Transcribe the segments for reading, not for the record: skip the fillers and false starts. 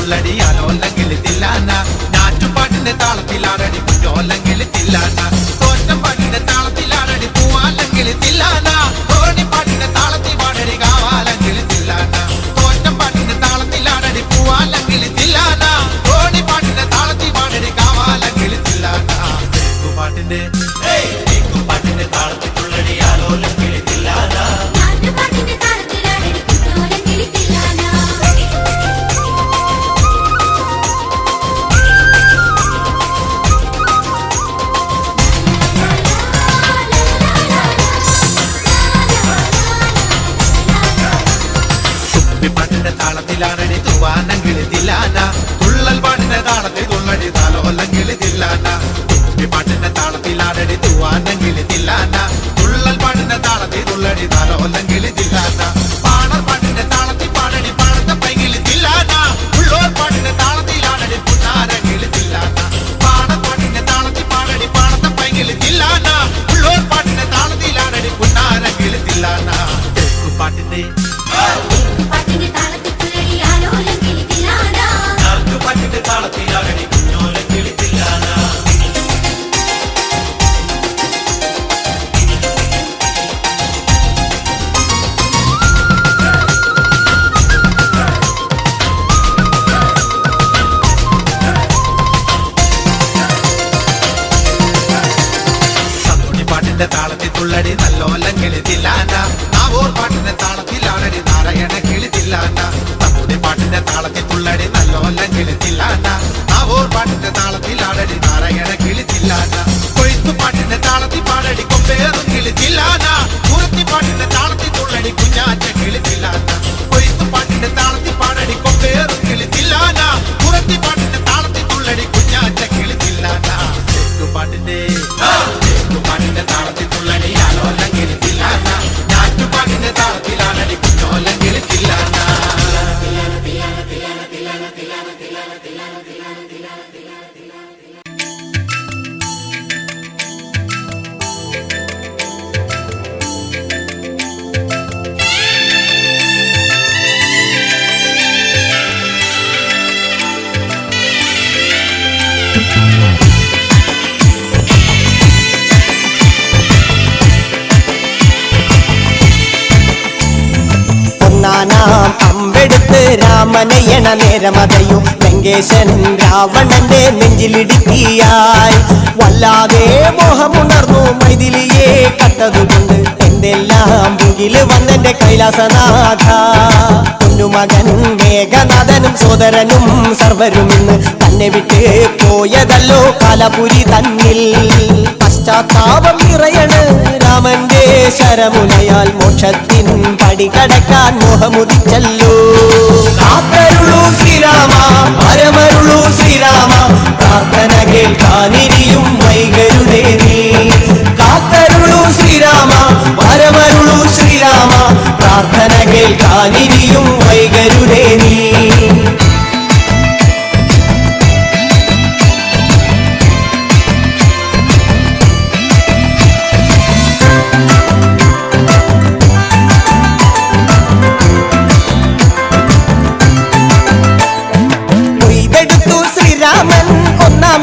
തുള്ളടി ആലോല്ലെങ്കിൽ തില്ലാന ഞാറ്റുപാട്ടിന്റെ താളത്തിലാടടി കുഞ്ഞോല്ലെങ്കിൽ തില്ലാന തോറ്റം പാട്ടിന്റെ താളത്തിലാടടി പൂവാല്ലെങ്കിൽ തില്ലാന ഓണിപ്പാട്ടിന്റെ താളത്തിൽ പാടടി കാവാലെങ്കിൽ തില്ലാന തോറ്റം പാട്ടിന്റെ താളത്തിലാടടി പൂവാലെങ്കിൽ തില്ലാന ഓണിപ്പാട്ടിന്റെ താളത്തിൽ പാടടി കാവാലെങ്കിൽ തില്ലാന പാട്ടിന്റെ താളത്തിൽ തുള്ളടി ആലോല്ലെങ്കിൽ തില്ലാന പാട്ടിന്റെ താളത്തിലാണടി തൂവാനെങ്കിൽ തില്ലാന തുള്ളൽ പാട്ടിന്റെ താളത്തിൽ തുള്ളടി താലോല്ലെങ്കിൽ തില്ലാന പാട്ടിന്റെ താളത്തിലാടടി തൂവാനെങ്കിൽ തില്ലാന തുള്ളൽ പാട്ടിന്റെ താളത്തിൽ തുള്ളടി താലോല്ലെങ്കിൽ തില്ലാന പാണർ പാട്ടിന്റെ താളത്തിൽ പാടടി പാടത്തെ പൈകിൽ തില്ലാന ഉള്ളോർ പാട്ടിന്റെ താളത്തിലാടടി പുന്നാരെങ്കിൽ തില്ലാന പാണർ പാട്ടിന്റെ താളത്തിൽ പാടടി പാടത്തെ പൈകിൽ തില്ലാന ഉള്ളോർ പാട്ടിന്റെ താളത്തിലാടടി പുന്നാരെങ്കിൽ തില്ലാന പാട്ടിന്റെ പാട്ടിന്റെ താളത്തിലാടടി കുഞ്ഞോലെങ്കിൽ തില്ലാന പാട്ടിന്റെ താളത്തിൽ തുള്ളടി നല്ലോല്ലെങ്കിൽ തില്ലാന നാവൂർ പാട്ടിന്റെ താളത്തിലാണടി നാരായണ കിളി തില്ലാന തമ്മുടി പാട്ടിന്റെ താളത്തിൽ തുള്ളടി നല്ലോല്ലെങ്കിൽ തില്ലാന നാവൂർ പാട്ടിന്റെ താളത്തിലാണടി നാരായണ കിളി തില്ലാന കൊയ്ത്തു പാട്ടിന്റെ താളത്തിൽ പാടടി കൊമ്പേറും കിളി തില്ലാന കുറുത്തി പാട്ടിന്റെ താളത്തിൽ തുള്ളടി കുഞ്ഞാറ്റ കിളി തില്ലാന കൊയ്ത്തു പാട്ടിന്റെ താളത്തിൽ പാടടി കൊമ്പേറും കിളി തില്ലാന കുറുത്തി പാട്ടിന്റെ താളത്തിൽ തുള്ളടി കുഞ്ഞാറ്റ കിളി തില്ലാന പാട്ടിന്റെ പാട്ടിന്റെ താളത്തിൽ തുള്ളടി ആലോല്ലെങ്കിൽ തില്ലാന ഞാറ്റുപാട്ടിന്റെ താളത്തിലാണടി കുഞ്ഞോല്ലെങ്കിൽ തില്ലാന അമ്പെടുത്ത് രാമനയണ നേരമതയും ലങ്കേശൻ രാവണന്റെ നെഞ്ചിലിടുക്കിയായി വല്ലാതെ മോഹമുണർന്നു മൈഥിലിയെ കണ്ടതുകൊണ്ട് എന്തെല്ലാം മുകില് വന്നെന്റെ കൈലാസനാഥ പൊന്നുമകൻ മേഘനാഥനും സോദരനും സർവരും ഇന്ന് തന്നെ വിട്ട് പോയതല്ലോ കാലപുരി തന്നിൽ പശ്ചാത്താപം നിറയണ് രാമന്റെ ശരമുനയാൽ മോക്ഷത്തിൻ പടി കടക്കാൻ മോഹമുദിച്ചല്ലോ കാത്തരുളൂ ശ്രീരാമ പരമരുളൂ ശ്രീരാമ പ്രാർത്ഥന കേൾക്കാനിരിയും വൈകരുതേ നീ കാത്തരുളൂ ശ്രീരാമ പരമരുളൂ ശ്രീരാമ പ്രാർത്ഥന കേൾക്കാനിരിയും വൈകരുതേ നീ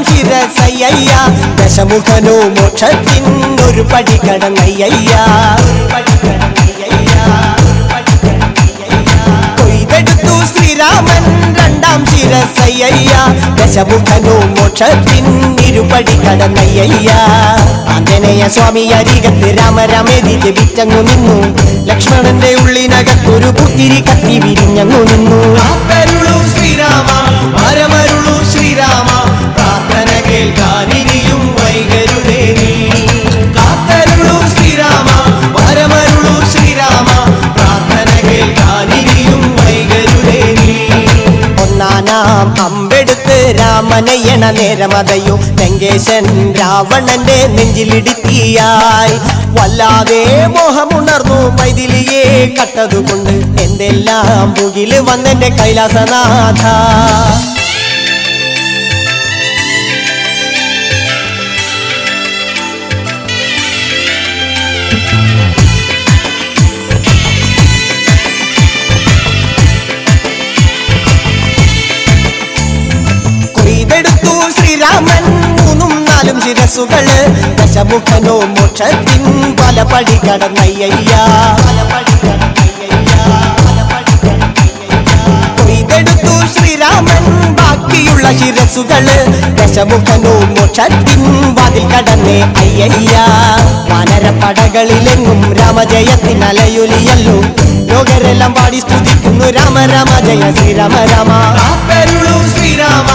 ശിരസയ്യ ദശമുഖനോ മോക്ഷത്തിൻ ഒരു പടി കടന്നയ്യ കൊയ്തെടുത്തു ശ്രീരാമൻ രണ്ടാം ശിരസയ്യ ദശമുഖനോ മോക്ഷത്തിൻ ഇരുപടി കടന്നയ്യ ആഞ്ജനേയ സ്വാമി അരികത്ത് രാമരാമേതി ജപിച്ചങ്ങു നിന്നു ലക്ഷ്മണന്റെ ഉള്ളിനകത്തൊരു പുത്തിരി കത്തി വിരിഞ്ഞങ്ങു നിന്നു കാത്തരുളൂ ശ്രീരാമ പരമരുളൂ ശ്രീരാമ പ്രാർത്ഥന കേൾക്കാനിരിയും വൈകരുതേ നീ കാത്തരുളൂ ശ്രീരാമ പരമരുളൂ ശ്രീരാമ പ്രാർത്ഥന കേൾക്കാനിരിയും വൈകരുതേ നീ ഒന്നാനാം അമ്പെടുത്ത് രാമനയണ നേരമതയും ലങ്കേശൻ രാവണന്റെ നെഞ്ചിലിടുക്കിയായി വല്ലാതെ മോഹമുണർന്നു മൈഥിലിയെ കണ്ടതുകൊണ്ട് എന്തെല്ലാം മുകില് വന്നെന്റെ കൈലാസനാഥ ശിരസുകള് ദശമുഖനോ മോക്ഷത്തിൻ പലപടി കടന്നയ്യ കൊയ്തെടുത്തു ശ്രീരാമൻ ബാക്കിയുള്ള ശിരസുകള് ദശമുഖനോ മോക്ഷത്തിൻ വാതിൽ കടന്നേ അയ്യയ്യ വാനരപ്പടകളിലെങ്ങും രാമജയത്തിനലയൊലിയല്ലോ ലോകരെല്ലാം പാടി സ്തുതിക്കുന്നു രാമ രാമ ജയ ശ്രീരാമ രാമ ശ്രീരാമ